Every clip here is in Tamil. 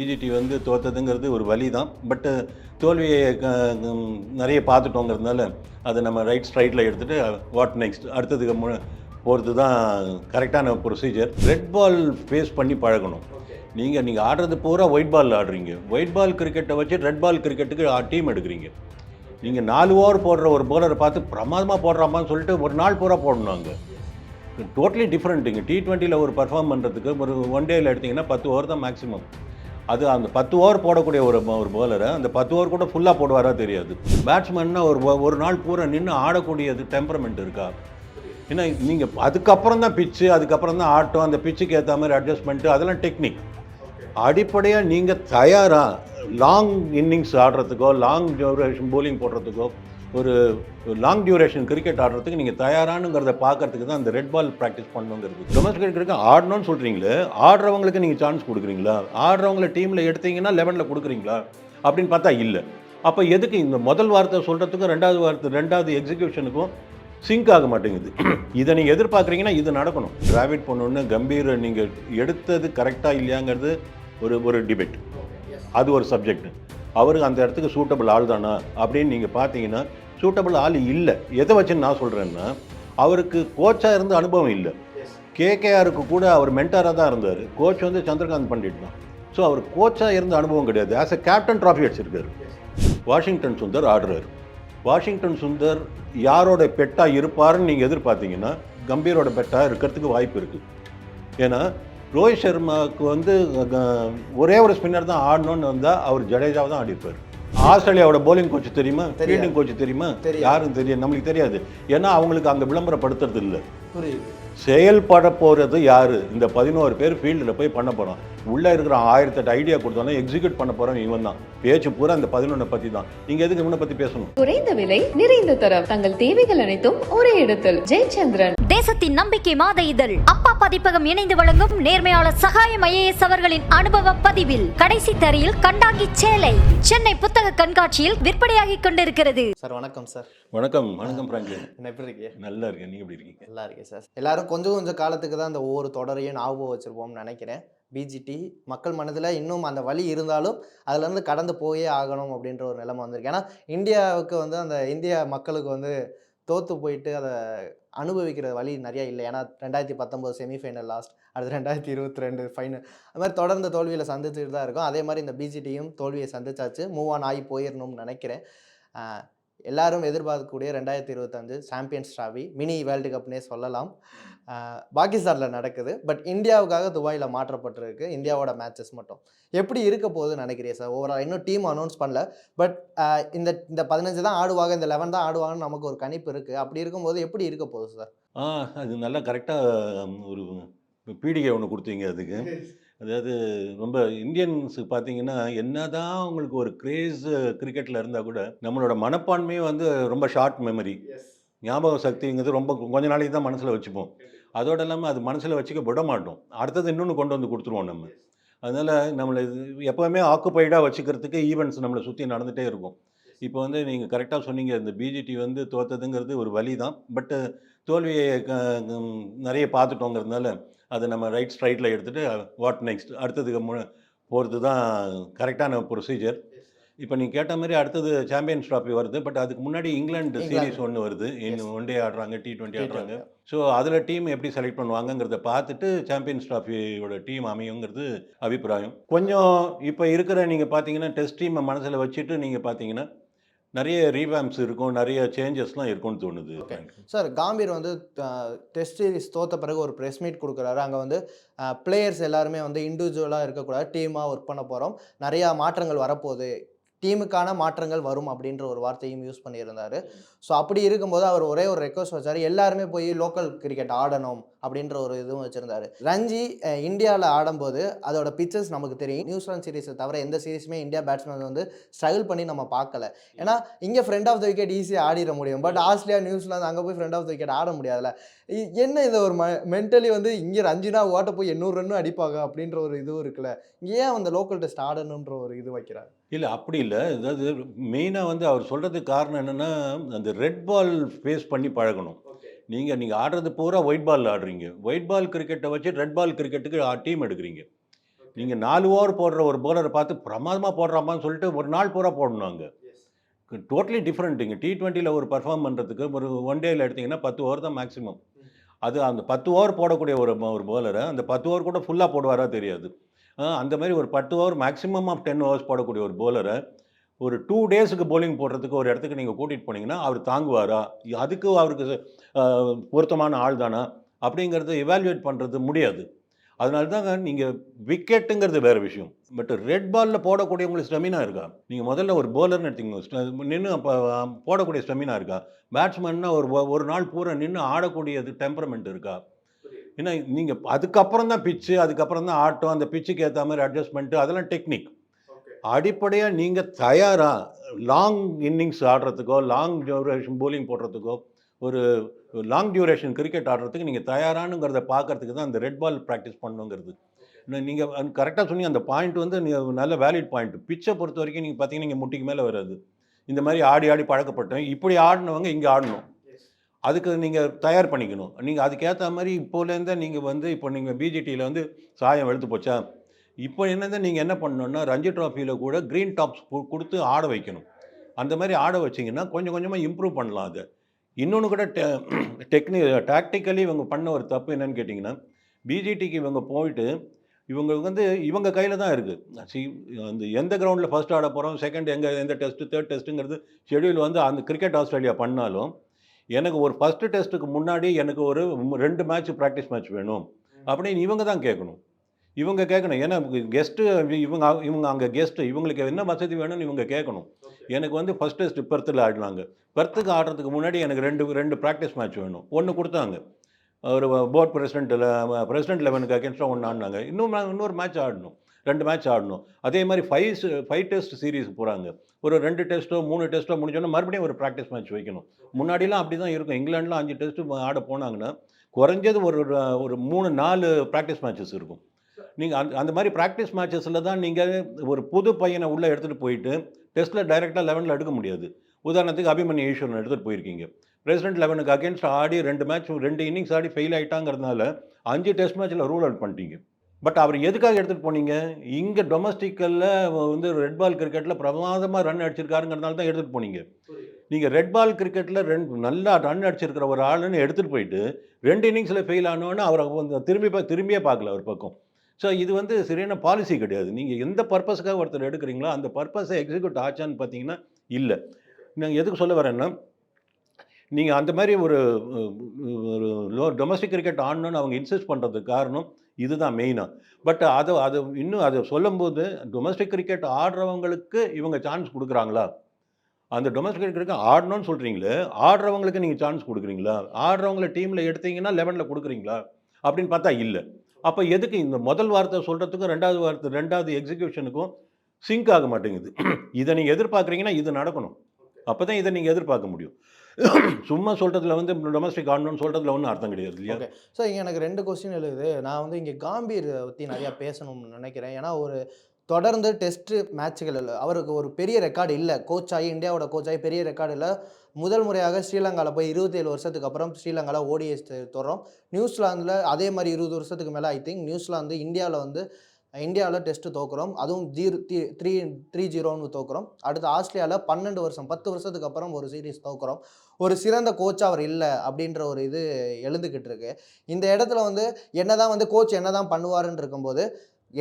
பிஜிடி வந்து தோத்ததுங்கிறது ஒரு வலி தான். பட்டு தோல்வியை நிறைய பார்த்துட்டோங்கிறதுனால அதை நம்ம ஸ்ட்ரைட்டில் எடுத்துகிட்டு வாட் நெக்ஸ்ட் அடுத்ததுக்கு போகிறது தான் கரெக்டான ப்ரொசீஜர். ரெட் பால் ஃபேஸ் பண்ணி பழகணும். நீங்கள் ஆடுறது பூரா ஒயிட் பால் ஆடுறீங்க. ஒயிட் பால் கிரிக்கெட்டை வச்சு ரெட் பால் கிரிக்கெட்டுக்கு டீம் எடுக்கிறீங்க. நீங்கள் 4 ஓவர் போடுற ஒரு பவுலரை பார்த்து பிரமாதமாக போடுறாமான்னு சொல்லிட்டு ஒரு நாள் பூரா போடணும். அங்கே டோட்டலி டிஃப்ரெண்ட்டுங்க. T20யில் ஒரு பர்ஃபார்ம் பண்ணுறதுக்கு ஒரு ஒன் டேயில் எடுத்திங்கன்னா 10 ஓவர் தான் மேக்ஸிமம். அது அந்த 10 ஓவர் போடக்கூடிய ஒரு பவுலரை அந்த 10 ஓவர் கூட ஃபுல்லாக போடுவாரா தெரியாது. பேட்ஸ்மேன்னா ஒரு நாள் பூரா நின்று ஆடக்கூடியது டெம்பரமெண்ட் இருக்கா? ஏன்னா நீங்கள் அதுக்கப்புறம் தான் பிச்சு, அதுக்கப்புறம் தான் ஆட்டம், அந்த பிச்சுக்கு ஏற்ற மாதிரி அட்ஜஸ்ட்மெண்ட்டு, அதெல்லாம் டெக்னிக். அடிப்படையாக நீங்கள் தயாராக லாங் இன்னிங்ஸ் ஆடுறதுக்கோ, லாங் டியூரேஷன் போலிங் போடுறதுக்கோ, ஒரு லாங் டியூரேஷன் கிரிக்கெட் ஆடுறதுக்கு நீங்கள் தயாரானுங்கிறத பார்க்கறதுக்கு தான் அந்த ரெட் பால் ப்ராக்டிஸ் பண்ணணுங்கிறது. டொமஸ்டிக் கிரிக்கெட் ஆடணும்னு சொல்கிறீங்களே, ஆடுறவங்களுக்கு நீங்கள் சான்ஸ் கொடுக்குறீங்களா? ஆடுறவங்களை டீமில் எடுத்தீங்கன்னா 11ல் கொடுக்குறீங்களா அப்படின்னு பார்த்தா இல்லை. அப்போ எதுக்கு இந்த முதல் வார்த்தை சொல்கிறதுக்கும் ரெண்டாவது எக்ஸிக்யூஷனுக்கும் சிங்க் ஆக மாட்டேங்குது. இதை நீங்கள் எதிர்பார்க்குறீங்கன்னா இது நடக்கணும். டிராவிட் பண்ணணுன்னு கம்பீரை நீங்கள் எடுத்தது கரெக்டாக இல்லையாங்கிறது ஒரு டிபேட். அது ஒரு சப்ஜெக்ட். அவருக்கு அந்த இடத்துக்கு சூட்டபிள் ஆள் தானா அப்படின்னு நீங்கள் பார்த்தீங்கன்னா சூட்டபிள் ஆள் இல்லை. எதை வச்சுன்னு நான் சொல்கிறேன்னா, அவருக்கு கோச்சாக இருந்து அனுபவம் இல்லை. கேகேஆருக்கு கூட அவர் மென்டாராக தான் இருந்தார். கோச் வந்து சந்திரகாந்த் பண்டிட் தான். ஸோ அவர் கோச்சாக இருந்த அனுபவம் கிடையாது. ஆஸ் எ கேப்டன் ட்ராஃபி அடிச்சிருக்காரு. வாஷிங்டன் சுந்தர் ஆடுறாரு. வாஷிங்டன் சுந்தர் யாரோட பெட்டாக இருப்பாருன்னு நீங்கள் எதிர்பார்த்தீங்கன்னா கம்பீரோட பெட்டாக இருக்கிறதுக்கு வாய்ப்பு இருக்குது. ஏன்னா ரோஹித் சர்மாவுக்கு வந்து ஒரே ஒரு ஸ்பின்னர் தான் ஆடணும்னு வந்தால் அவர் ஜடேஜாவை தான் ஆடிப்பார். ஆஸ்திரேலியாவோட போலிங் கோச் தெரியுமா? ஃபீல்டிங் கோச் தெரியுமா? யாரும் தெரியும், நம்மளுக்கு தெரியாது. ஏன்னா அவங்களுக்கு அங்கே விளம்பரப்படுத்துறது இல்லை. செயல்பட போகிறது யார்? இந்த 11 பேர் ஃபீல்டில் போய் பண்ண போகிறோம். உள்ளே இருக்கிற 1008 ஐடியா கொடுத்தோன்னா எக்ஸிக்யூட் பண்ண போகிறோம் இவன் தான். பேச்சு பூரா இந்த 11 பற்றி தான். நீங்கள் எதுக்கு இவனை பற்றி பேசணும்? குறைந்த விலை, நிறைந்த தரம், தங்கள் தேவைகள் அனைத்தும் ஒரே இடத்தில். ஜெயச்சந்திரன். தேசத்தின் நம்பிக்கை மாத இதழ் அப்பா பதிப்பகம் இணைந்து வழங்கும் நேர்மையாளர் சகாயம் IAS அவர்களின் அனுபவ பதிவில் கடைசி தரையில் கண்டாங்கி சேலை சென்னை புத்தக கண்காட்சியில் விற்பனையாகி கொண்டிருக்கிறது. சார் வணக்கம். சார் வணக்கம். ஃப்ராங்க்லின். என்ன எப்படி இருக்கீங்க? நல்லா இருக்கேன். நீங்கள் எப்படி இருக்கீங்க? நல்லா இருக்கேன் சார். எல்லாரும் கொஞ்சம் காலத்துக்கு தான் அந்த ஒவ்வொரு தொடரையும் ஞாபகம் வச்சிருப்போம்னு நினைக்கிறேன். பிஜிடி மக்கள் மனதில் இன்னும் அந்த வலி இருந்தாலும் அதுலேருந்து கடந்து போயே ஆகணும் அப்படின்ற ஒரு நிலைமை வந்திருக்கு. ஏன்னா இந்தியாவுக்கு வந்து அந்த இந்திய மக்களுக்கு வந்து தோற்று போயிட்டு அதை அனுபவிக்கிற வழி நிறையா இல்லை. ஏன்னா 2019 செமிஃபைனல் லாஸ்ட், அடுத்து 2022 ஃபைனல், அது மாதிரி தொடர்ந்து தோல்வியில் சந்திச்சுட்டு தான் இருக்கும். அதே மாதிரி இந்த பிஜிடியும் தோல்வியை சந்திச்சாச்சு. மூவ் ஆன் ஆகி போயிடணும்னு நினைக்கிறேன். எல்லாரும் எதிர்பார்க்கக்கூடிய 2025 சாம்பியன்ஸ் டிராஃபி மினி வேர்ல்டு கப்னே சொல்லலாம். பாகிஸ்தானில் நடக்குது. பட் இந்தியாவுக்காக துபாயில் மாற்றப்பட்டிருக்கு. இந்தியாவோட மேட்சஸ் மட்டும் எப்படி இருக்க போகுதுன்னு நினைக்கிறீங்க சார்? ஓவரால் இன்னும் டீம் அனௌன்ஸ் பண்ணல. பட் இந்த 15 தான் ஆடுவாங்க, இந்த 11 தான் ஆடுவாங்கன்னு நமக்கு ஒரு கணிப்பு இருக்குது. அப்படி இருக்கும்போது எப்படி இருக்க போகுது சார்? அது நல்லா கரெக்டாக ஒரு பீடிகை ஒன்று கொடுத்தீங்க அதுக்கு. அதாவது ரொம்ப இந்தியன்ஸுக்கு பார்த்தீங்கன்னா என்ன தான் அவங்களுக்கு ஒரு கிரேஸ் கிரிக்கெட்டில் இருந்தால் கூட நம்மளோட மனப்பான்மையும் வந்து ரொம்ப ஷார்ட் மெமரி. ஞாபக சக்திங்கிறது ரொம்ப கொஞ்ச நாளைக்கு தான் மனசில் வச்சுப்போம். அதோடு இல்லாமல் அது மனசில் வச்சுக்க விட மாட்டோம். அடுத்தது இன்னொன்று கொண்டு வந்து கொடுத்துருவோம் நம்ம. அதனால் நம்மளை எப்போவுமே ஆக்குப்பைடாக வச்சுக்கிறதுக்கு ஈவெண்ட்ஸ் நம்மளை சுற்றி நடந்துகிட்டே இருக்கும். இப்போ வந்து நீங்கள் கரெக்டாக சொன்னீங்க, இந்த பிஜிடி வந்து தோத்ததுங்கிறது ஒரு வலி தான். பட்டு தோல்வியை நிறைய பார்த்துட்டோங்கிறதுனால அதை நம்ம ஸ்ட்ரைட்டில் எடுத்துகிட்டு வாட் நெக்ஸ்ட் அடுத்ததுக்கு போகிறது தான் கரெக்டான ப்ரொசீஜர். இப்போ நீங்கள் கேட்ட மாதிரி அடுத்தது சாம்பியன்ஸ் ட்ராஃபி வருது. பட் அதுக்கு முன்னாடி இங்கிலாந்து சீரீஸ் ஒன்று வருது. ஒன் டே ஆடுறாங்க, T20 ஆடுறாங்க. ஸோ அதில் டீம் எப்படி செலக்ட் பண்ணுவாங்கங்கிறத பார்த்துட்டு சாம்பியன்ஸ் ட்ராஃபியோட டீம் அமையுங்கிறது அபிப்பிராயம். கொஞ்சம் இப்போ இருக்கிற நீங்கள் பார்த்தீங்கன்னா டெஸ்ட் டீமை மனசில் வச்சுட்டு நீங்கள் பார்த்தீங்கன்னா நிறைய ரீவேம்ஸ் இருக்கும், நிறைய சேஞ்சஸ்லாம் இருக்கும்னு தோணுது. சார் காம்பீர் வந்து டெஸ்ட் சீரிஸ் தோற்ற பிறகு ஒரு ப்ரெஸ் மீட் கொடுக்குறாரு. அங்கே வந்து பிளேயர்ஸ் எல்லாருமே வந்து இண்டிவிஜுவலாக இருக்கக்கூடாது, டீமாக ஒர்க் பண்ண போகிறோம், நிறையா மாற்றங்கள் வரப்போகுது, டீமுக்கான மாற்றங்கள் வரும் அப்படின்ற ஒரு வார்த்தையும் யூஸ் பண்ணியிருந்தார். ஸோ அப்படி இருக்கும்போது அவர் ஒரே ஒரு ரெக்வஸ்ட் வச்சார், எல்லாருமே போய் லோக்கல் கிரிக்கெட் ஆடணும் அப்படின்ற ஒரு இதுவும் வச்சுருந்தார். ரஞ்சி இந்தியாவில் ஆடும்போது அதோட பிச்சர்ஸ் நமக்கு தெரியும். நியூசிலாந்து சீரீஸை தவிர எந்த சீரீஸுமே இந்தியா பேட்ஸ்மேன் வந்து ஸ்ட்ரகிள் பண்ணி நம்ம பார்க்கல. ஏன்னா இங்கே ஃப்ரெண்ட் ஆஃப் த விக்கெட் ஈஸியாக ஆடிட முடியும். பட் ஆஸ்திரேலியா, நியூசிலாந்து அங்கே போய் ஃப்ரெண்ட் ஆஃப் த விக்கெட் ஆட முடியாதுல்ல. என்ன இதை ஒரு மென்டலி வந்து இங்கே ரஞ்சினா ஓட்ட போய் 800 ரன்னும் அடிப்பாங்க அப்படின்ற ஒரு இதுவும் இருக்குல்ல. ஏன் அந்த லோக்கல் டெஸ்ட் ஆடணுன்ற ஒரு இது வைக்கிறார்? இல்லை அப்படி இல்லை. அதாவது மெயினாக வந்து அவர் சொல்கிறதுக்கு காரணம் என்னென்னா அந்த ரெட் பால் ஃபேஸ் பண்ணி பழகணும். நீங்கள் ஆடுறது பூரா ஒயிட் பால் ஆடுறீங்க. ஒயிட் பால் கிரிக்கெட்டை வச்சு ரெட் பால் கிரிக்கெட்டுக்கு டீம் எடுக்கிறீங்க. நீங்கள் 4 ஓவர் போடுற ஒரு பவுலரை பார்த்து பிரமாதமாக போடுறாமான்னு சொல்லிட்டு ஒரு நாள் பூரா போடணும் அங்கே. டோட்டலி டிஃப்ரெண்ட்டுங்க. T20ல ஒரு பெர்ஃபார்ம் பண்ணுறதுக்கு ஒரு ஒன் டேயில் எடுத்திங்கன்னா 10 ஓவர் தான் மேக்ஸிமம். அது அந்த 10 ஓவர் போடக்கூடிய ஒரு பவுலரை அந்த 10 ஓவர் கூட ஃபுல்லாக போடுவாரா தெரியாது. அந்த மாதிரி ஒரு 10 ஓவர் மேக்ஸிமம் ஆஃப் 10 ஓவர்ஸ் போடக்கூடிய ஒரு பவுலரை ஒரு 2 டேஸுக்கு பவுலிங் போடுறதுக்கு ஒரு இடத்துக்கு நீங்கள் கூட்டிகிட்டு போனீங்கன்னா அவர் தாங்குவாரா, அதுக்கு அவருக்கு பொருத்தமான ஆள் தானா அப்படிங்கிறத எவாலுவேட் பண்ணுறது முடியாது. அதனால தாங்க நீங்கள் விக்கெட்டுங்கிறது வேறு விஷயம். பட் ரெட் பாலில் போடக்கூடியவங்களுக்கு ஸ்டெமினா இருக்கா? நீங்கள் முதல்ல ஒரு பவுலர்னு எடுத்திங்க நின்று அப்போ போடக்கூடிய ஸ்டெமினா இருக்கா? பேட்ஸ்மேன்னா ஒரு நாள் பூரா நின்று ஆடக்கூடியது டெம்பரமெண்ட் இருக்கா? ஏன்னா நீங்கள் அதுக்கப்புறம் தான் பிச்சு, அதுக்கப்புறம் தான் ஆட்டம், அந்த பிச்சுக்கு ஏற்ற மாதிரி அட்ஜஸ்ட்மெண்ட்டு, அதெல்லாம் டெக்னிக். அடிப்படையாக நீங்கள் தயாரா லாங் இன்னிங்ஸ் ஆடுறதுக்கோ, லாங் டியூரேஷன் போலிங் போடுறதுக்கோ, ஒரு லாங் டியூரேஷன் கிரிக்கெட் ஆடுறதுக்கு நீங்கள் தயாரானுங்கிறத பார்க்கறதுக்கு தான் அந்த ரெட் பால் ப்ராக்டிஸ் பண்ணணுங்கிறது. நீங்கள் கரெக்டாக சொன்னீங்க. அந்த பாயிண்ட் வந்து நல்ல வேலிட் பாயிண்ட். பிச்சை பொறுத்த வரைக்கும் நீங்கள் பார்த்தீங்கன்னா இங்கே முட்டிக்கு மேலே வராது. இந்த மாதிரி ஆடி ஆடி பழக்கப்பட்டவங்க இப்படி ஆடினவங்க இங்கே ஆடணும். அதுக்கு நீங்கள் தயார் பண்ணிக்கணும். நீங்கள் அதுக்கேற்ற மாதிரி இப்போலேருந்தே நீங்கள் வந்து இப்போ நீங்கள் பிஜிடியில் வந்து சாயம் வெளுத்து போச்சா, இப்போ என்னதான் நீங்கள் என்ன பண்ணணுன்னா ரஞ்சி ட்ராஃபியில் கூட க்ரீன் டாப்ஸ் கொடுத்து ஆட வைக்கணும். அந்த மாதிரி ஆட வச்சிங்கன்னா கொஞ்சம் கொஞ்சமாக இம்ப்ரூவ் பண்ணலாம் அதை. இன்னொன்று கூட டாக்டிக்கலி இவங்க பண்ண ஒரு தப்பு என்னன்னு கேட்டிங்கன்னா, பிஜிடிக்கு இவங்க போயிட்டு இவங்க வந்து இவங்க கையில் தான் இருக்குது. அந்த எந்த கிரவுண்டில் ஃபர்ஸ்ட் ஆட போகிறோம், செகண்ட் எந்த டெஸ்ட்டு, தேர்ட் டெஸ்ட்டுங்கிறது ஷெடியூல் வந்து அந்த கிரிக்கெட் ஆஸ்திரேலியா பண்ணாலும், எனக்கு ஒரு ஃபஸ்ட்டு டெஸ்ட்டுக்கு முன்னாடி எனக்கு ஒரு 2 மேட்ச் ப்ராக்டிஸ் மேட்ச் வேணும் அப்படின்னு இவங்க தான் கேட்கணும். இவங்க கேட்கணும். ஏன்னா கெஸ்ட்டு இவங்க அங்கே கெஸ்ட்டு, இவங்களுக்கு என்ன வசதி வேணும்னு இவங்க கேட்கணும். எனக்கு வந்து ஃபஸ்ட் டெஸ்ட் பெர்த்தில் ஆடினாங்க. பெர்த்துக்கு ஆடுறதுக்கு முன்னாடி எனக்கு 2 ப்ராக்டிஸ் மேட்ச் வேணும். 1 கொடுத்தாங்க. ஒரு போர்ட் பிரசிடென்ட் 11க்கு அகேன்ஸ்டாக 1 ஆடினாங்க. இன்னொரு மேட்ச் ஆடணும், 2 மேட்ச் ஆடணும். அதே மாதிரி 5 டெஸ்ட் சீரீஸ் போகிறாங்க. ஒரு 2 டெஸ்ட்டோ 3 டெஸ்ட்டோ முடிஞ்சோன்னா மறுபடியும் ஒரு ப்ராக்டிஸ் மேட்ச் வைக்கணும். முன்னாடிலாம் அப்படி தான் இருக்கும். இங்கிலாண்டில் 5 டெஸ்ட்டு ஆட போனாங்கன்னா குறைஞ்சது ஒரு 3-4 ப்ராக்டிஸ் மேட்சஸ் இருக்கும். நீங்கள் அந்த மாதிரி ப்ராக்டிஸ் மேட்சஸில் தான் நீங்கள் ஒரு புது பையனை உள்ளே எடுத்துகிட்டு போயிட்டு டெஸ்ட்டில் டைரெக்டாக 11ல் எடுக்க முடியாது. உதாரணத்துக்கு அபிமன்யு ஈஸ்வரன் எடுத்துகிட்டு போயிருக்கீங்க. பிரசிடென்ட் 11க்கு அகேன்ஸ்ட் ஆடி 2 இன்னிங்ஸ் ஆடி ஃபெயில் ஆகிட்டாங்கிறதுனால 5 டெஸ்ட் மேட்ச்சில் ரூல் அவுட் பண்ணிட்டீங்க. பட் அவர் எதுக்காக எடுத்துகிட்டு போனீங்க? இங்கே டொமஸ்டிக்கலில் வந்து ரெட் பால் கிரிக்கெட்டில் பிரமாதமாக ரன் அடிச்சிருக்காருங்கிறதுனால தான் எடுத்துகிட்டு போனீங்க. நீங்கள் ரெட் பால் கிரிக்கெட்டில் நல்லா ரன் அடிச்சிருக்கிற ஒரு ஆளுன்னு எடுத்துகிட்டு போயிட்டு 2 இன்னிங்ஸில் ஃபெயில் ஆனோன்னு அவரை திரும்பியே பார்க்கல ஒரு பக்கம். ஸோ இது வந்து சரியான பாலிசி கிடையாது. நீங்கள் எந்த பர்பஸுக்காக ஒருத்தர் எடுக்கிறீங்களோ அந்த பர்பஸை எக்ஸிக்யூட் ஆச்சான்னு பார்த்தீங்கன்னா இல்லை. நான் எதுக்கு சொல்ல வரேன்னா, நீங்கள் அந்த மாதிரி ஒரு டொமஸ்டிக் கிரிக்கெட் ஆடணும்னு அவங்க இன்சிஸ்ட் பண்ணுறதுக்கு காரணம் இதுதான் மெயினாக. பட் அதை சொல்லும்போது டொமஸ்டிக் கிரிக்கெட் ஆடுறவங்களுக்கு இவங்க சான்ஸ் கொடுக்குறாங்களா? அந்த டொமஸ்டிக் கிரிக்கெட் ஆடணும்னு சொல்கிறீங்களே, ஆடுறவங்களுக்கு நீங்கள் சான்ஸ் கொடுக்குறீங்களா? ஆடுறவங்கள டீமில் எடுத்தீங்கன்னா 11ல் கொடுக்குறீங்களா அப்படின்னு பார்த்தா இல்லை. அப்போ எதுக்கு இந்த முதல் வார்த்தை சொல்கிறதுக்கும் ரெண்டாவது எக்ஸிக்யூஷனுக்கும் சிங்க் ஆக மாட்டேங்குது. இதை நீங்கள் எதிர்பார்க்குறீங்கன்னா இது நடக்கணும். அப்போ தான் இதை நீங்கள் எதிர்பார்க்க முடியும். சும்மா சொல்கிறதுல வந்து டொமஸ்டிக் ஆடணும்னு சொல்கிறதுல ஒன்றும் அர்த்தம் கிடையாது இல்லையா? ஓகே. ஸோ இங்கே எனக்கு 2 கொஸ்டின் எழுதுது. நான் வந்து இங்கே காம்பீர் பற்றி நிறையா பேசணும்னு நினைக்கிறேன். ஏன்னா ஒரு தொடர்ந்து டெஸ்ட்டு மேட்சுகள் அவருக்கு ஒரு பெரிய ரெக்கார்டு இல்லை. கோச் ஆகி இந்தியாவோட கோச் ஆகி பெரிய ரெக்கார்டு இல்லை. முதல் முறையாக ஸ்ரீலங்காவில் போய் 27 வருஷத்துக்கு அப்புறம் ஸ்ரீலங்காவில் ஓடிஎஸ் தொடரும். நியூசிலாந்தில் அதே மாதிரி 20 வருஷத்துக்கு மேலே ஐ திங்க் நியூசிலாந்து இந்தியாவில் டெஸ்ட்டு தோக்குறோம். அதுவும் 3-0ன்னு தோக்குறோம். அடுத்து ஆஸ்திரேலியாவில் 10 வருஷத்துக்கு அப்புறம் ஒரு சீரீஸ் தோக்குறோம். ஒரு சிறந்த கோச் அவர் இல்லை அப்படின்ற ஒரு இது எழுந்துக்கிட்டு இருக்கு. இந்த இடத்துல வந்து என்னதான் வந்து கோச் என்னதான் பண்ணுவாருன்னு இருக்கும்போது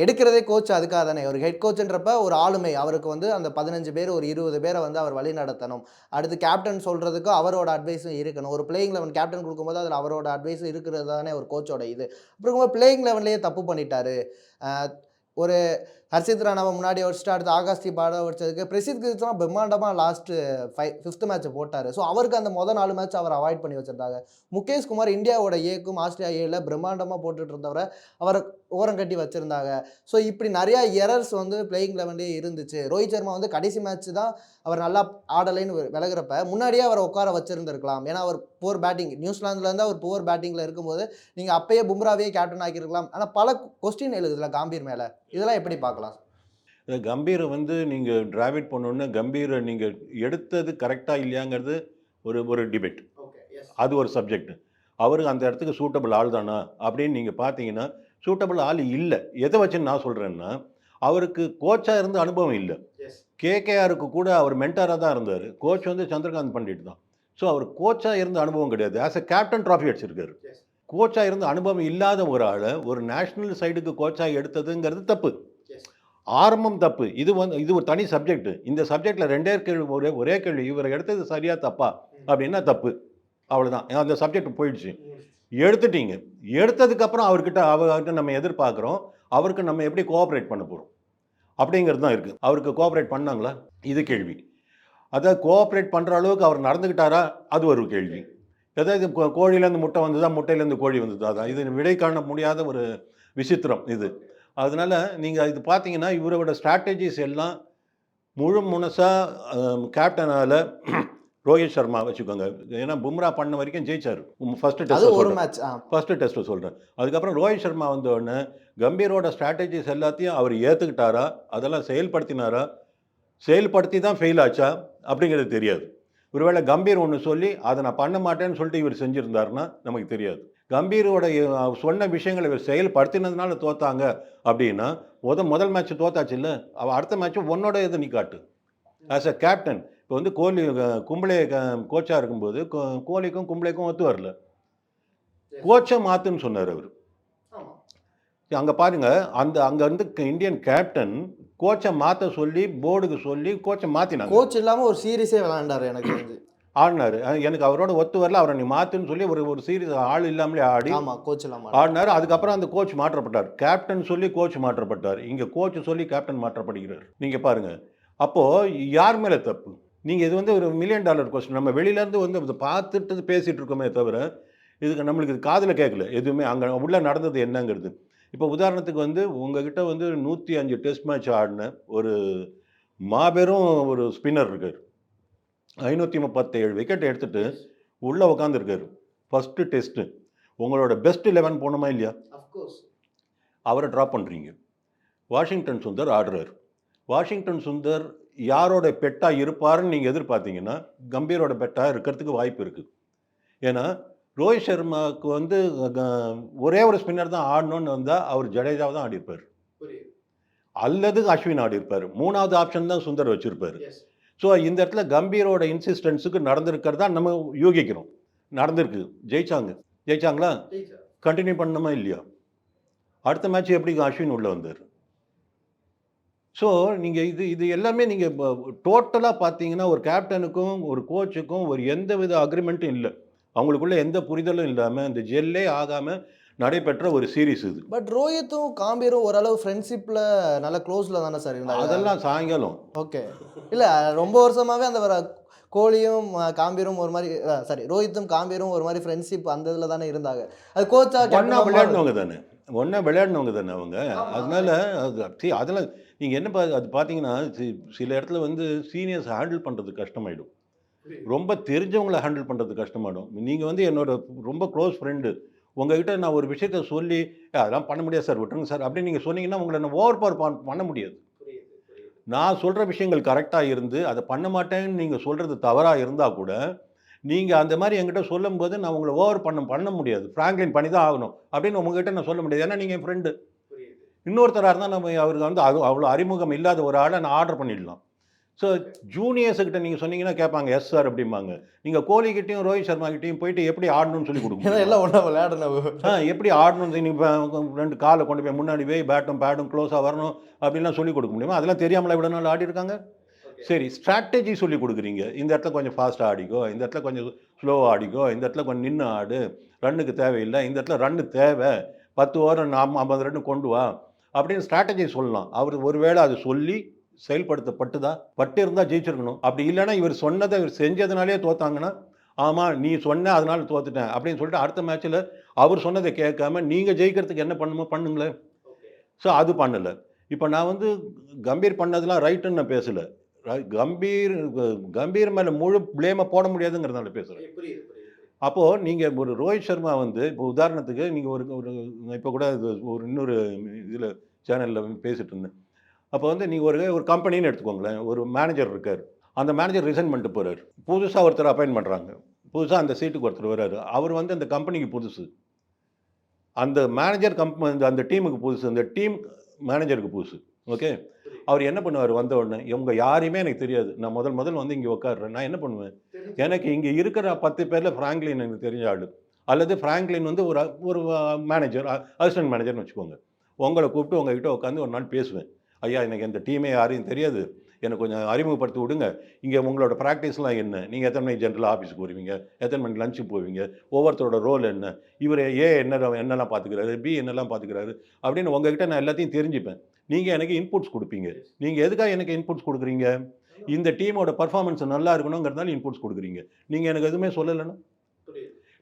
எடுக்கிறதே கோச் அதுக்காக தானே. ஒரு ஹெட் கோச்சுன்றப்ப ஒரு ஆளுமை அவருக்கு வந்து அந்த 15 பேர் ஒரு 20 பேரை வந்து அவர் வழி நடத்தணும். அடுத்து கேப்டன் சொல்கிறதுக்கு அவரோட அட்வைஸும் இருக்கணும். ஒரு பிளேயிங் 11 கேப்டன் கொடுக்கும்போது அதில் அவரோட அட்வைஸும் இருக்கிறது தானே ஒரு கோச்சோட இது. அப்புறம் பிளேயிங் 11லேயே தப்பு பண்ணிட்டாரு. ஒரு ஹர்ஷித் ராணாவை முன்னாடி வச்சுட்டு அடுத்து ஆகாஷ் தீபாவை வச்சதுக்கு பிரசித் கிருஷ்ணா பிரம்மாண்டமாக லாஸ்ட்டு 5th மேட்ச்சை போட்டார். ஸோ அவருக்கு அந்த 4 மேட்ச் அவர் அவாய்ட் பண்ணி வச்சுருந்தாங்க. முகேஷ் குமார் இந்தியாவோட ஏக்கும் ஆஸ்திரேலியா ஏல பிரம்மாண்டமாக போட்டுட்டு இருந்தவரை அவரை ஓரம் கட்டி வச்சுருந்தாங்க. ஸோ இப்படி நிறையா எரர்ஸ் வந்து பிளேயிங் 11 இருந்துச்சு. ரோஹித் சர்மா வந்து கடைசி மேட்ச் தான் அவர் நல்லா ஆடலைன்னு விலகிறப்ப முன்னாடியே அவரை உட்கார வச்சுருந்துருக்கலாம். ஏன்னா அவர் புவர் பேட்டிங் நியூசிலாந்துலேருந்து அவர் புவர் பேட்டிங்கில் இருக்கும்போது நீங்கள் அப்பயே பும்ராவே கேப்டன் ஆக்கியிருக்கலாம். ஆனால் பல கொஸ்டின் எழுதுல காம்பீர் மேலே. இதெல்லாம் எப்படி பார்க்கலாம்? கம்பீரை வந்து நீங்கள் டிராவிட் பண்ணோன்னா கம்பீரை நீங்கள் எடுத்தது கரெக்டாக இல்லையாங்கிறது ஒரு டிபேட். அது ஒரு சப்ஜெக்ட். அவருக்கு அந்த இடத்துக்கு சூட்டபிள் ஆள் தானா அப்படின்னு நீங்கள் பார்த்தீங்கன்னா சூட்டபிள் ஆள் இல்லை. எதை வச்சுன்னு நான் சொல்கிறேன்னா, அவருக்கு கோச்சாக இருந்த அனுபவம் இல்லை. கேகேஆருக்கு கூட அவர் மென்டாராக தான் இருந்தார். கோச் வந்து சந்திரகாந்த் பண்டிட் தான். ஸோ அவர் கோச்சாக இருந்த அனுபவம் கிடையாது. ஆஸ் எ கேப்டன் ட்ராஃபி அடிச்சிருக்காரு. கோச்சாக இருந்த அனுபவம் இல்லாத ஒரு ஆளை ஒரு நேஷ்னல் சைடுக்கு கோச்சாக எடுத்ததுங்கிறது தப்பு. ஆரம்பம் தப்பு. இது ஒரு தனி சப்ஜெக்ட். இந்த சப்ஜெக்டில் ரெண்டே கேள்வி, ஒரே கேள்வி, இவரை எடுத்தது சரியா தப்பா அப்படின்னா தப்பு. அவ்வளோதான். அந்த சப்ஜெக்ட் போயிடுச்சு. எடுத்துட்டீங்க. எடுத்ததுக்கப்புறம் அவர்கிட்ட நம்ம எதிர்பார்க்குறோம், அவருக்கு நம்ம எப்படி கோஆப்ரேட் பண்ண போகிறோம் அப்படிங்கிறது தான் இருக்குது. அவருக்கு கோஆப்ரேட் பண்ணாங்களா, இது கேள்வி. அதாவது கோஆப்ரேட் பண்ணுற அளவுக்கு அவர் நடந்துக்கிட்டாரா, அது ஒரு கேள்வி. ஏதாவது கோழியிலேருந்து முட்டை வந்ததா, முட்டையிலேருந்து கோழி வந்ததா, தான் இது விடை காண முடியாத ஒரு விசித்திரம் இது. அதனால் நீங்கள் இது பார்த்தீங்கன்னா இவரோட ஸ்ட்ராட்டஜிஸ் எல்லாம் முழு முழுசாக கேப்டனால் ரோஹித் சர்மா வச்சுக்கோங்க. ஏன்னா பும்ரா பண்ண வரைக்கும் ஜெயிச்சார் ஃபஸ்ட்டு டெஸ்ட்டு சொல்கிறேன். அதுக்கப்புறம் ரோஹித் சர்மா வந்த உடனே கம்பீரோட ஸ்ட்ராட்டஜிஸ் எல்லாத்தையும் அவர் ஏற்றுக்கிட்டாரா, அதெல்லாம் செயல்படுத்தினாரா, செயல்படுத்தி தான் ஃபெயில் ஆச்சா அப்படிங்கிறது தெரியாது. ஒருவேளை கம்பீர் ஒன்று சொல்லி அதை நான் பண்ண மாட்டேன்னு சொல்லிட்டு இவர் செஞ்சுருந்தாருன்னா நமக்கு தெரியாது. கம்பீரோட சொன்ன விஷயங்களை இவர் செயல்படுத்தினதுனால தோத்தாங்க அப்படின்னா முதல் மேட்ச் தோத்தாச்சு இல்லை, அவள் அடுத்த மேட்ச்சு உன்னோட இதை நீ காட்டு ஆஸ் அ கேப்டன். இப்போ வந்து கோலி கும்பளே கோச்சாக இருக்கும்போது கோலிக்கும் கும்பளேக்கும் ஒத்து வரல. கோச்சை மாற்றுன்னு சொன்னார் அவர். அங்கே பாருங்கள், அங்கே வந்து இந்தியன் கேப்டன் கோச்சை மாற்ற சொல்லி போர்டுக்கு சொல்லி கோச்சை மாற்றினாங்க. கோச் இல்லாமல் ஒரு சீரீஸே விளையாண்டார். எனக்கு ஆடினார். எனக்கு அவரோட ஒத்து வரல, அவரை நீ மாற்றுன்னு சொல்லி ஒரு சீரீஸ் ஆள் இல்லாமலே ஆடி கோச் இல்லாமல் ஆடினார். அதுக்கப்புறம் அந்த கோச் மாற்றப்பட்டார். கேப்டன் சொல்லி கோச் மாற்றப்பட்டார். இங்கே கோச் சொல்லி கேப்டன் மாற்றப்படுகிறார். நீங்கள் பாருங்கள், அப்போது யார் மேலே தப்பு? நீங்கள் இது வந்து ஒரு $1 மில்லியன் கொஸ்டின். நம்ம வெளியிலேருந்து வந்து அதை பார்த்துட்டு பேசிகிட்டு இருக்கோமே தவிர இதுக்கு நம்மளுக்கு இது காதில் கேட்கல எதுவுமே. அங்கே உள்ளே நடந்தது என்னங்கிறது. இப்போ உதாரணத்துக்கு வந்து உங்ககிட்ட வந்து 105 டெஸ்ட் மேட்ச் ஆடின ஒரு மாபெரும் ஒரு ஸ்பின்னர் இருக்கார். 537 விக்கெட் எடுத்துகிட்டு உள்ளே உட்காந்துருக்காரு. ஃபஸ்ட்டு டெஸ்ட்டு உங்களோட பெஸ்ட் 11 போனோமா இல்லையா? அவரை ட்ராப் பண்ணுறீங்க. வாஷிங்டன் சுந்தர் ஆடுறார். வாஷிங்டன் சுந்தர் யாரோட பெட்டாக இருப்பாருன்னு நீங்கள் எதிர்பார்த்தீங்கன்னா கம்பீரோட பெட்டாக இருக்கிறதுக்கு வாய்ப்பு இருக்குது. ஏன்னா ரோஹித் சர்மாவுக்கு வந்து ஒரே ஒரு ஸ்பின்னர் தான் ஆடணும்னு வந்தால் அவர் ஜடேஜாவை தான் ஆடிருப்பார், அல்லது அஸ்வின் ஆடிருப்பார். 3வது ஆப்ஷன் தான் சுந்தர் வச்சுருப்பார். ஸோ இந்த இடத்துல கம்பீரோட இன்சிஸ்டன்ஸுக்கு நடந்திருக்கிறதா நம்ம யூகிக்கிறோம். நடந்திருக்கு. ஜெயிச்சாங்களா? கண்டினியூ பண்ணணுமா இல்லையா? அடுத்த மேட்ச் எப்படி அஸ்வின் உள்ளே வந்தார்? ஸோ நீங்கள் இது எல்லாமே நீங்கள் டோட்டலாக பார்த்தீங்கன்னா ஒரு கேப்டனுக்கும் ஒரு கோச்சுக்கும் ஒரு எந்த வித அக்ரிமெண்ட்டும் இல்லை. அவங்களுக்குள்ள எந்த புரிதலும் இல்லாமல் இந்த ஜெல்லே ஆகாமல் நடைபெற்ற ஒரு சீரீஸ் இது. பட் ரோஹித்தும் காம்பீரும் ஓரளவு ஃப்ரெண்ட்ஷிப்பில் நல்ல க்ளோஸில் தானே சார் இருந்தாங்க? அதெல்லாம் சாயங்காலம். ஓகே. இல்லை, ரொம்ப வருஷமாகவே அந்த கோலியும் காம்பீரும் ஒரு மாதிரி, சாரி, ரோஹித்தும் காம்பீரும் ஒரு மாதிரி ஃப்ரெண்ட்ஷிப் அந்த இதில் தானே இருந்தாங்க. அது கோச்சா ஒன்றா விளையாடினவங்க தானே அவங்க. அதனால அதெல்லாம் நீங்கள் என்ன அது பார்த்தீங்கன்னா சில இடத்துல வந்து சீனியர்ஸ் ஹேண்டில் பண்ணுறது கஷ்டமாயிடும். ரொம்ப தெரிஞ்சவங்களை ஹேண்டில் பண்ணுறது கஷ்டமாயிடும். நீங்கள் வந்து என்னோட ரொம்ப க்ளோஸ் ஃப்ரெண்டு, உங்ககிட்ட நான் ஒரு விஷயத்த சொல்லி அதெல்லாம் பண்ண முடியாது சார், விட்டுருங்க சார் அப்படின்னு நீங்கள் சொன்னீங்கன்னா உங்களை நான் ஓவர் பவர் பண்ண முடியாது. நான் சொல்கிற விஷயங்கள் கரெக்டாக இருந்து அதை பண்ண மாட்டேன்னு நீங்கள் சொல்கிறது தவறாக இருந்தால் கூட நீங்கள் அந்த மாதிரி என்கிட்ட சொல்லும்போது நான் உங்களை ஓவர் பண்ண முடியாது. ஃப்ராங்க்லின் பண்ணி தான் ஆகணும் அப்படின்னு உங்ககிட்ட நான் சொல்ல முடியாது. ஏன்னா நீங்கள் என் ஃப்ரெண்டு. இன்னொருத்தராக இருந்தால் நம்ம அவருக்கு வந்து அவ்வளோ அறிமுகம் இல்லாத ஒரு ஆளை நான் ஆர்டர் பண்ணிடலாம். ஸோ ஜூனியர்ஸுக்கிட்ட நீங்கள் சொன்னீங்கன்னா கேட்பாங்க எஸ் சார் அப்படிம்பாங்க. நீங்கள் கோலிக்கிட்டையும் ரோஹித் சர்மா கிட்டையும் போயிட்டு எப்படி ஆடணும்னு சொல்லி கொடுக்கணும். எல்லாம் ஒன்றா விளையாடணும். எப்படி ஆடணும்னு நீங்கள் 2 காலை கொண்டு போய் முன்னாடி போய் பேட்டும் பேடும் க்ளோஸாக வரணும் அப்படின்லாம் சொல்லிக் கொடுக்க முடியுமா? அதெல்லாம் தெரியாமல இவ்வளோ நாள் ஆடி இருக்காங்க. சரி, ஸ்ட்ராட்டஜி சொல்லி கொடுக்குறீங்க. இந்த இடத்துல கொஞ்சம் ஃபாஸ்ட்டாக ஆடிக்கோ, இந்த இடத்துல கொஞ்சம் ஸ்லோவாக ஆடிக்கோ, இந்த இடத்துல கொஞ்சம் நின்று ஆடு, ரன்னுக்கு தேவையில்லை, இந்த இடத்துல ரன்னு தேவை, 10 ஓவர் 50 ரன்னு கொண்டு வா அப்படின்னு ஸ்ட்ராட்டஜி சொல்லலாம். அவர் ஒருவேளை அது சொல்லி செயல்படுத்தப்பட்டு இருந்தால் ஜெயிச்சிருக்கணும். அப்படி இல்லைன்னா இவர் சொன்னதை இவர் செஞ்சதுனாலே தோத்தாங்கன்னா, ஆமாம் நீ சொன்ன அதனால தோத்துட்டேன் அப்படின்னு சொல்லிட்டு அடுத்த மேட்ச்சில் அவர் சொன்னதை கேட்காம நீங்கள் ஜெயிக்கிறதுக்கு என்ன பண்ணுமோ பண்ணுங்களேன். ஸோ அது பண்ணலை. இப்போ நான் வந்து கம்பீர் பண்ணதெல்லாம் ரைட்டுன்னு நான் பேசலை. கம்பீர் மேலே முழு பிளேமை போட முடியாதுங்கிறதுனால பேசுகிறேன். அப்போது நீங்கள் ஒரு ரோஹித் சர்மா வந்து இப்போ உதாரணத்துக்கு நீங்கள் ஒரு இப்போ கூட ஒரு இன்னொரு இதில் சேனலில் பேசிகிட்டு இருந்தேன். அப்போ வந்து நீங்கள் ஒரு கம்பெனின்னு எடுத்துக்கோங்களேன். ஒரு மேனேஜர் இருக்கார். அந்த மேனேஜர் ரிசைன் பண்ணிட்டு போகிறார். புதுசாக ஒருத்தர் அப்பாயின்ட் பண்ணுறாங்க. புதுசாக அந்த சீட்டுக்கு ஒருத்தர் வர்றாரு. அவர் வந்து அந்த கம்பெனிக்கு புதுசு. அந்த மேனேஜர் அந்த டீமுக்கு புதுசு, அந்த டீம் மேனேஜருக்கு புதுசு. ஓகே, அவர் என்ன பண்ணுவார் வந்த உடனே, இவங்க யாரையுமே எனக்கு தெரியாது, நான் முதல் வந்து இங்கே உட்காடுறேன், நான் என்ன பண்ணுவேன், எனக்கு இங்கே இருக்கிற 10 பேரில் ஃப்ராங்க்லின் எனக்கு தெரிஞ்ச ஆள், அல்லது ஃப்ராங்க்லின் வந்து ஒரு மேனேஜர், அசிஸ்டன்ட் மேனேஜர்னு வச்சுக்கோங்க. உங்களை கூப்பிட்டு உங்ககிட்ட உட்காந்து ஒரு நாள் பேசுவேன். ஐயா, எனக்கு இந்த டீமே யாரையும் தெரியாது, எனக்கு கொஞ்சம் அறிமுகப்படுத்தி விடுங்க. இங்கே உங்களோட ப்ராக்டிஸ்லாம் என்ன, நீங்கள் எத்தனை மணிக்கு ஜென்ரல் ஆஃபீஸுக்கு வருவீங்க, எத்தனை மணிக்கு லஞ்சுக்கு போவீங்க, ஒவ்வொருத்தரோட ரோல் என்ன, இவர் என்னெல்லாம் பார்த்துக்கிறாரு, பி என்னெல்லாம் பார்த்துக்கிறாரு அப்படின்னு உங்ககிட்ட நான் எல்லாத்தையும் தெரிஞ்சுப்பேன். நீங்கள் எனக்கு இன்புட்ஸ் கொடுப்பீங்க. நீங்கள் எதுக்காக எனக்கு இன்புட்ஸ் கொடுக்குறீங்க, இந்த டீமோட பர்ஃபார்மன்ஸ் நல்லா இருக்கணுங்கிறதுனால இன்புட்ஸ் கொடுக்குறீங்க. நீங்கள் எனக்கு எதுவுமே சொல்லலைன்னா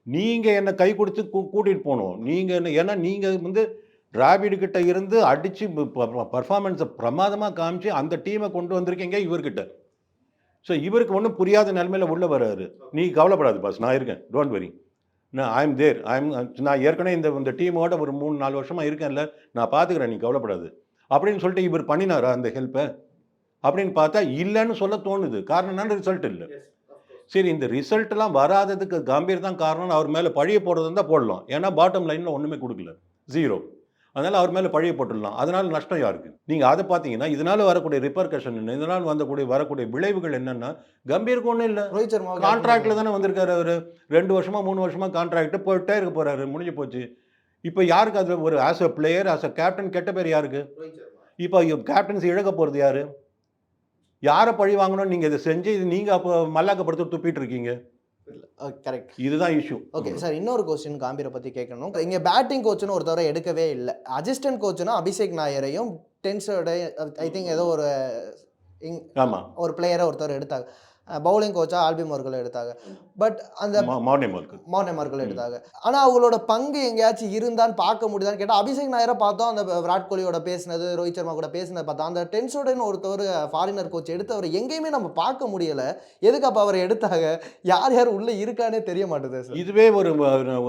நீங்கள் என்னை கை கொடுத்து கூட்டிகிட்டு போகணும். நீங்கள் என்ன, ஏன்னா நீங்கள் வந்து டிராவிட் கிட்ட இருந்து அடித்து பர்ஃபார்மன்ஸை பிரமாதமாக காமிச்சு அந்த டீமை கொண்டு வந்திருக்கீங்க இவர்கிட்ட. ஸோ இவருக்கு ஒன்றும் புரியாத நிலைமையில் உள்ள வர்றாரு. நீ கவலைப்படாது பாஸ், நான் இருக்கேன், டோன்ட் வரி, நான் ஐம் தேர், நான் ஏற்கனவே இந்த டீமோட ஒரு 3-4 வருஷமாக இருக்கேன்ல, நான் பார்த்துக்கிறேன், நீ கவலைப்படாது அப்படின்னு சொல்லிட்டு இவர் பண்ணினாரா அந்த ஹெல்ப்பை அப்படின்னு பார்த்தா இல்லைன்னு சொல்ல தோணுது. காரணம் என்ன, ரிசல்ட் இல்லை. சரி, இந்த ரிசல்ட்லாம் வராததுக்கு கம்பீர் தான் காரணம். அவர் மேலே பழிய போடுறது தான் போடலாம், ஏன்னா பாட்டம் லைனில் ஒன்றுமே கொடுக்கல, 0. அதனால் அவர் மேலே பழிய போட்டுடலாம். அதனால் நஷ்டம் யாருக்கு? நீங்கள் அதை பார்த்தீங்கன்னா இதனால் வரக்கூடிய ரிப்பர்கஷன் என்ன, இதனால் வரக்கூடிய விளைவுகள் என்னென்னா, கம்பீருக்கு ஒன்றும் இல்லை. ரோஹித் சர்மா கான்ட்ராக்டில் தானே வந்திருக்காரு அவர், 2 வருஷமா 3 வருஷமா கான்ட்ராக்ட் போயிட்டே இருக்க போகிறாரு, முடிஞ்சு போச்சு. இப்போ யாருக்கு அதில் ஒரு as a player, as a captain கெட்ட பேர் யாருக்கு? இப்போ கேப்டன்சி இழக்க போகிறது யார்? யாரை பழி வாங்கணும்னு நீங்கள் இதை செஞ்சு இது நீங்கள் அப்போ மல்லாக்கப்படுத்த துப்பிட்டு இருக்கீங்க. கரெக்ட், இதுதான் இஷ்யூ. ஓகே சார், இன்னொரு கொஸ்டின் காம்பீரை பற்றி கேட்கணும். இங்கே பேட்டிங் கோச்சுன்னு ஒருத்தவரை எடுக்கவே இல்லை. அசிஸ்டன்ட் கோச்சுன்னா அபிஷேக் நாயரையும் டென்ஸோட ஐ திங்க் ஏதோ ஒரு ஆமாம் ஒரு பிளேயரை ஒருத்தர் எடுத்தாங்க. பவுலிங் கோச்சா ஆல்பி மார்கல் எடுத்தாங்க. பட் அந்த மார்னே மார்கல் எடுத்தாங்க. ஆனால் அவங்களோட பங்கு எங்கேயாச்சும் இருந்தான்னு பார்க்க முடியுதான்னு கேட்டால், அபிஷேக் நாயரை பார்த்தோம், அந்த விராட் கோலியோட பேசினது, ரோஹித் சர்மா கூட பேசினது பார்த்தோம். அந்த டென்ஸோடன்னு ஒருத்தவர் ஃபாரினர் கோச் எடுத்தவர் எங்கேயுமே நம்ம பார்க்க முடியலை. எதுக்கு அப்போ அவர் எடுத்தாங்க? யார் யார் உள்ளே இருக்கானே தெரிய மாட்டேது சார். இதுவே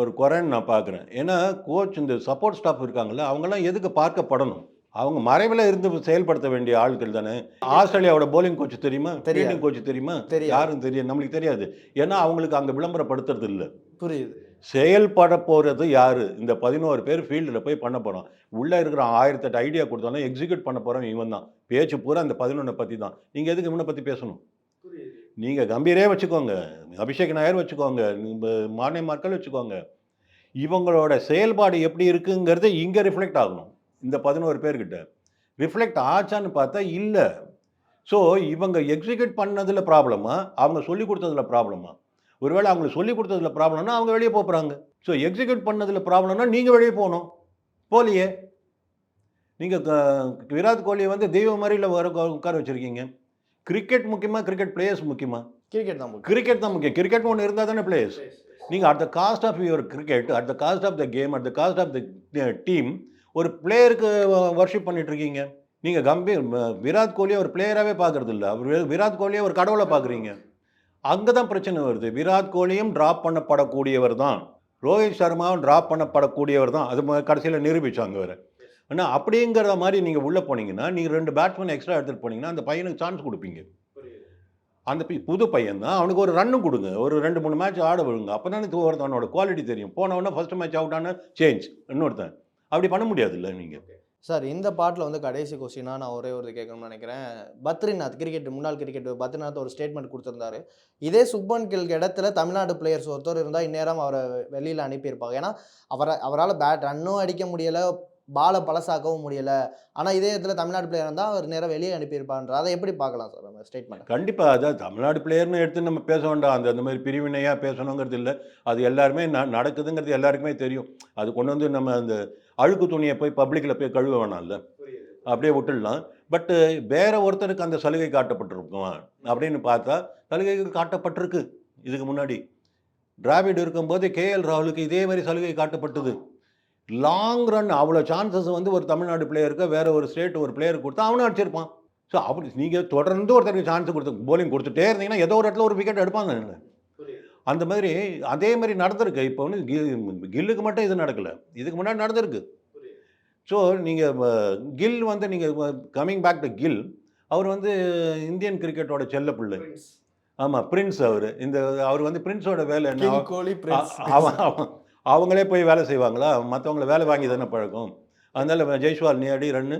ஒரு குறைன்னு நான் பார்க்குறேன். ஏன்னா கோச், இந்த சப்போர்ட் ஸ்டாஃப் இருக்காங்கல்ல, அவங்கெல்லாம் எதுக்கு பார்க்கப்படணும்? அவங்க மறைவில் இருந்து செயல்படுத்த வேண்டிய ஆட்கள் தானே. ஆஸ்திரேலியாவோட போலிங் கோச் தெரியுமா, ஃபீல்டிங் கோச் தெரியுமா? யாரும் தெரியும், நம்மளுக்கு தெரியாது. ஏன்னா அவங்களுக்கு அங்கே விளம்பரப்படுத்துறது இல்லை. புரியுது. செயல்பட போகிறது யார்? இந்த 11 பேர் ஃபீல்டில் போய் பண்ண போகிறோம். உள்ளே இருக்கிற 1008 ஐடியா கொடுத்தாலும் எக்ஸிக்யூட் பண்ண போகிறோம் இவன் தான். பேச்சு பூரா இந்த 11 பற்றி தான். நீங்கள் எதுக்கு இவனை பற்றி பேசணும்? நீங்கள் கம்பீரே வச்சுக்கோங்க, அபிஷேக் நாயர் வச்சுக்கோங்க, மார்னே மார்கல் வச்சுக்கோங்க, இவங்களோட செயல்பாடு எப்படி இருக்குங்கிறது இங்கே ரிஃப்ளெக்ட் ஆகணும். இந்த 11 பேர்கிட்ட ரிஃப்ளெக்ட் ஆச்சான்னு பார்த்தா இல்லை. ஸோ இவங்க எக்ஸிக்யூட் பண்ணதில் ப்ராப்ளமா, அவங்க சொல்லிக் கொடுத்ததில் ப்ராப்ளமா? ஒருவேளை அவங்களுக்கு சொல்லிக் கொடுத்ததில் ப்ராப்ளம்னா அவங்க வெளியே போகிறாங்க. ஸோ எக்ஸிக்யூட் பண்ணதில் ப்ராப்ளம்னா நீங்கள் வெளியே போகணும். போலியே. நீங்கள் விராட் கோலியை வந்து தெய்வ மாதிரியில் உட்கார வச்சுருக்கீங்க. கிரிக்கெட் முக்கியமாக, கிரிக்கெட் பிளேயர்ஸ் முக்கியமாக? கிரிக்கெட் தான் முக்கியம். கிரிக்கெட் ஒன்று இருந்தால் தானே பிளேயர்ஸ். நீங்கள் at the cost of your cricket, at the cost of the game, at the cost of the team ஒரு பிளேயருக்கு வர்ஷிப் பண்ணிட்டுருக்கீங்க. நீங்கள் விராட் கோலியை ஒரு பிளேயராகவே பார்க்குறது இல்லை, அவர் விராட் கோலியை ஒரு கடவுளை பார்க்குறீங்க. அங்கே தான் பிரச்சனை வருது. விராட் கோலியும் ட்ராப் பண்ணப்படக்கூடியவர் தான், ரோஹித் சர்மாவும் ட்ராப் பண்ணப்படக்கூடியவர் தான். அது கடைசியில் நிரூபித்தாங்க வேறு. ஆனால் அப்படிங்கிற மாதிரி நீங்கள் உள்ளே போனீங்கன்னா, நீங்கள் 2 பேட்ஸ்மேன் எக்ஸ்ட்ரா எடுத்துகிட்டு போனீங்கன்னா அந்த பையனுக்கு சான்ஸ் கொடுப்பீங்க. அந்த புது பையன் தான், அவனுக்கு ஒரு ரன்னு கொடுங்க, ஒரு 2-3 மேட்ச் ஆட விடுங்க. அப்போ தானே ஒருத்தவனோட குவாலிட்டி தெரியும். போனவொடனே ஃபர்ஸ்ட் மேட்ச் அவுட் ஆன சேஞ்ச் இன்னொருத்தன். அப்படி பண்ண முடியாதுல்ல நீங்கள். சார், இந்த பாட்டில் வந்து கடைசி கொஸ்டினாக நான் ஒரே ஒரு கேட்கணும்னு நினைக்கிறேன். பத்ரிநாத், முன்னாள் கிரிக்கெட் பத்ரிநாத் ஒரு ஸ்டேட்மெண்ட் கொடுத்துருந்தாரு. இதே சுப்மன் கில் இடத்துல தமிழ்நாடு பிளேயர்ஸ் ஒருத்தர் இருந்தால் இந்நேரம் அவரை வெளியில் அனுப்பியிருப்பாங்க. ஏன்னா அவரால் ரன்னும் அடிக்க முடியலை, பாலை பழசாக்கவும் முடியலை. ஆனால் இதே இடத்துல தமிழ்நாடு பிளேயர் இருந்தால் அவர் நேரம் வெளியே அனுப்பியிருப்பான்ற, அதை எப்படி பார்க்கலாம் சார் அந்த ஸ்டேட்மெண்ட்? கண்டிப்பாக அதாவது தமிழ்நாடு பிளேயர்னு எடுத்து நம்ம பேச வேண்டாம். அந்த மாதிரி பிரிவினையாக பேசணுங்கிறது இல்லை. அது எல்லாருமே நடக்குதுங்கிறது எல்லாருக்குமே தெரியும். அது கொண்டு வந்து நம்ம அந்த அழுக்கு துணியை போய் பப்ளிக்கில் போய் கழுவ வேணாம்ல, அப்படியே விட்டுடலாம். பட்டு வேற ஒருத்தருக்கு அந்த சலுகை காட்டப்பட்டிருக்கும் அப்படின்னு பார்த்தா, சலுகைகள் காட்டப்பட்டிருக்கு. இதுக்கு முன்னாடி டிராவிட் இருக்கும்போது கேஎல் ராகுலுக்கு இதே மாதிரி சலுகை காட்டப்பட்டது. லாங் ரன் அவ்வளோ சான்சஸ் வந்து ஒரு தமிழ்நாடு பிளேயருக்கு வேற ஒரு ஸ்டேட் ஒரு பிளேயருக்கு கொடுத்தா அவனும் அடிச்சிருப்பான். ஸோ அப்படி நீங்கள் தொடர்ந்து ஒருத்தருக்கு சான்ஸ் கொடுத்து போலிங் கொடுத்துட்டே இருந்தீங்கன்னா ஏதோ ஒரு இடத்துல ஒரு விக்கெட் எடுப்பாங்க. அந்த மாதிரி அதே மாதிரி நடந்திருக்கு. இப்போ வந்து கில்லுக்கு மட்டும் இது நடக்கலை, இதுக்கு முன்னாடி நடந்திருக்கு. ஸோ நீங்கள் கில் வந்து நீங்கள் கம்மிங் பேக் டு கில், அவர் வந்து இந்தியன் கிரிக்கெட்டோட செல்ல பிள்ளை. ஆமாம், பிரின்ஸ். அவர் வந்து பிரின்ஸோட வேலை என்ன, அவங்களே போய் வேலை செய்வாங்களா? மற்றவங்கள வேலை வாங்கி தானே பழக்கம். அதனால் ஜெய்ஸ்வால் நீ அடி ரன்னு,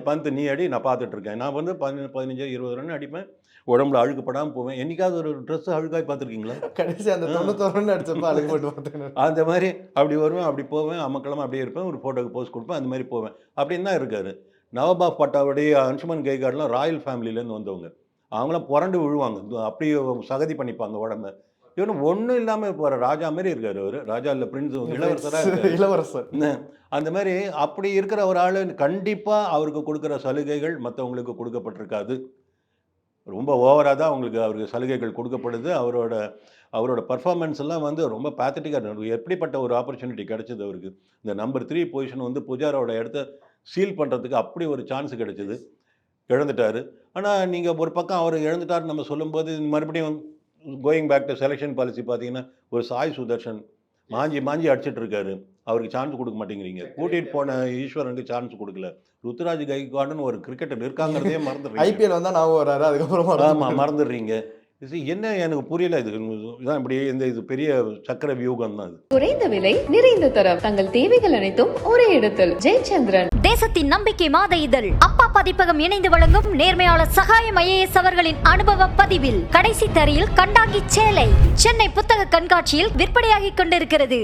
பந்த் நீ அடி, நான் பார்த்துட்ருக்கேன். நான் வந்து 15 20 ரன் அடிப்பேன், உடம்புல அழுக்குப்படாமல் போவேன். என்னைக்காவது ஒரு ட்ரெஸ்ஸு அழுக்காய் பார்த்துருக்கீங்களா? கடைசி அந்த 91 ரன் அடிச்சப்ப அழுகு போட்டு பார்த்தேன். அந்த மாதிரி அப்படி வருவேன், அப்படி போவேன், அமக்களமாக அப்படியே இருப்பேன், ஒரு ஃபோட்டோக்கு போஸ்ட் கொடுப்பேன், அந்த மாதிரி போவேன். அப்படின்னு தான் இருக்காரு. நவாப் பட்டாவடி, அன்சுமன் கைகாட்லாம் ராயல் ஃபேமிலியிலேருந்து வந்தவங்க. அவங்களாம் புரண்டு விழுவாங்க, அப்படி சகதி பண்ணிப்பாங்க உடம்ப. இவனு ஒன்றும் இல்லாமல் இப்போ ராஜா மாதிரி இருக்காரு அவர். ராஜா இல்லை, பிரின்ஸ், இளவரசராக இளவரசர். அந்த மாதிரி அப்படி இருக்கிற ஒரு ஆள் கண்டிப்பாக அவருக்கு கொடுக்குற சலுகைகள் மற்றவங்களுக்கு கொடுக்கப்பட்டிருக்காது. ரொம்ப ஓவராக தான் அவருக்கு சலுகைகள் கொடுக்கப்படுது. அவரோட பர்ஃபார்மன்ஸ் எல்லாம் வந்து ரொம்ப பேத்தட்டிக்காக இருக்கும். எப்படிப்பட்ட ஒரு ஆப்பர்ச்சுனிட்டி கிடைச்சிது அவருக்கு. இந்த நம்பர் 3 பொசிஷன் வந்து புஜாராவோட இடத்த சீல் பண்ணுறதுக்கு அப்படி ஒரு சான்ஸ் கிடைச்சிது. இழந்துட்டார். ஆனால் நீங்கள் ஒரு பக்கம் அவர் இழந்துட்டார்னு நம்ம சொல்லும்போது மறுபடியும் going back to selection policy பார்த்தீங்கன்னா ஒரு சாய் சுதர்ஷன் மாஞ்சி அடிச்சிட்டு இருக்காரு. அவருக்கு சான்ஸ் கொடுக்க மாட்டேங்கிறீங்க. கூட்டிகிட்டு போன ஈஸ்வரனுக்கு சான்ஸ் கொடுக்கல. ருத்துராஜ் கைக்வாடுன்னு ஒரு கிரிக்கெட்டர் இருக்காங்கிறதே மறந்துடுறீங்க. ஐபிஎல் வந்தால் நான் வராரு, அதுக்கப்புறமா ஆமாம் மறந்துடுறீங்க. இது என்ன எனக்கு புரியல. இதுதான் இப்படி இது பெரிய சக்கர வியூகம் தான். குறைந்த விலை நிறைந்த தரம் தங்கள் தேவைகள் அனைத்தும் ஒரே இடத்தில். ஜெயச்சந்திரன். தேசத்தின் நம்பிக்கை மாத இதழ் அப்பா பதிப்பகம் இணைந்து வழங்கும் நேர்மையாளர் சகாயம் IAS அவர்களின் அனுபவ பதிவில் கடைசி தரையில் கண்டாங்கி சேலை சென்னை புத்தக கண்காட்சியில் விற்பனையாகிக் கொண்டிருக்கிறது.